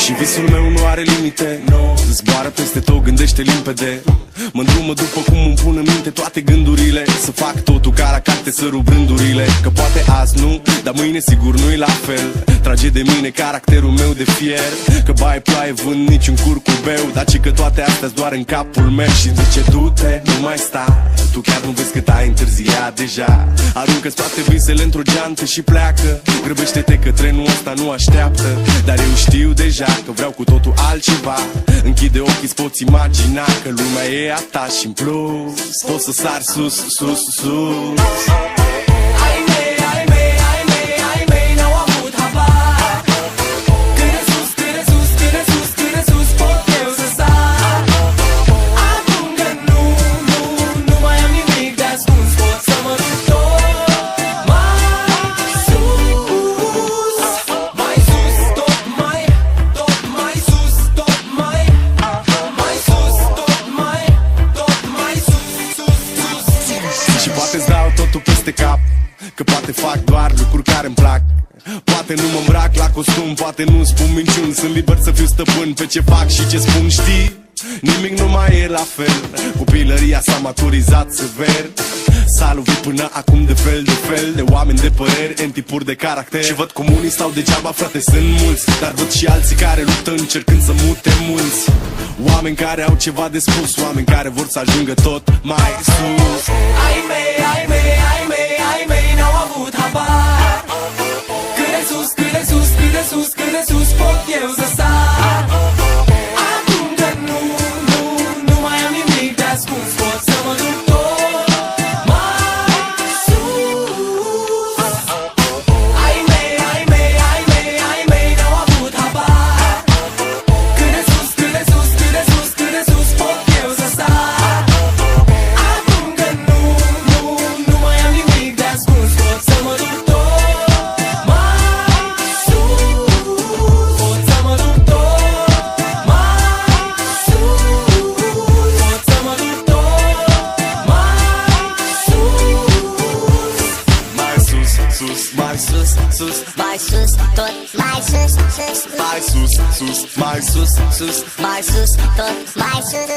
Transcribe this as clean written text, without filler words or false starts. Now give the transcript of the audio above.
Și visul meu nu are limite, no. Zboară peste tot, gândește limpede. Mă îndrumă după cum îmi pun în minte toate gândurile. Să fac totul ca la carte, să rup rândurile. Că poate azi nu, dar mâine sigur nu-i la fel. Trage de mine caracterul meu de fier. Că baie ploaie, vând niciun curcubeu. Dar ci că toate astea doar în capul meu. Și zice du-te, nu mai sta. Tu chiar nu vezi cât ai întârziat deja. Aruncă-ți toate visele într-o geantă și pleacă. Grăbește-te că trenul ăsta nu așteaptă. Dar eu știu deja că vreau cu totul altceva. Închide ochii, îți poți imagina că lumea e a ta și în plus poți să sari sus, sus, sus. Ai mei, ai mei, ai mei, ai mei n-au avut habar. Cât de sus, cât de sus, cât de sus, cât de sus pot eu să sar. Acum că nu mai am nimic de ascuns, pot să mă duc tot mai sus. Mai sus, tot mai sus, tot mai sus, tot mai sus, sus, sus. Și poate-ți dau totul peste cap, că poate fac doar lucruri care-mi plac. Poate nu mă îmbrac la costum, poate nu spun minciuni. Sunt liber să fiu stăpân pe ce fac și ce spun, știi? Nimic nu mai e la fel. Copilăria s-a maturizat sever. S-a lovit până acum de fel de fel de oameni de păreri, în tipuri de caracter. Și văd cum unii stau degeaba, frate, sunt mulți. Dar văd și alții care luptă încercând să mute mulți. Oameni care au ceva de spus, oameni care vor să ajungă tot mai sus. Ai mei, ai mei, ai mei, ai mei n-au avut habar. Cât de sus, cât de sus, cât de sus, cât de sus pot eu să sar. Acum că nu mai am nimic de ascuns, pot să mă duc tot mai sus. Ai mei, ai mei, ai mei, ai mei n-au avut habar. Cât de sus, cât de sus, cât de sus, cât de sus pot eu să sar. Acum că nu mai am nimic de ascuns, pot să mă duc tot mai sus. Pot să mă duc tot mai sus. Pot să mă duc tot mai sus. Mai sus, sus, sus, Mai sus, tot mai sus, sus. mai sus, sus, mai sus, sus. Mai sus, tot mai sus.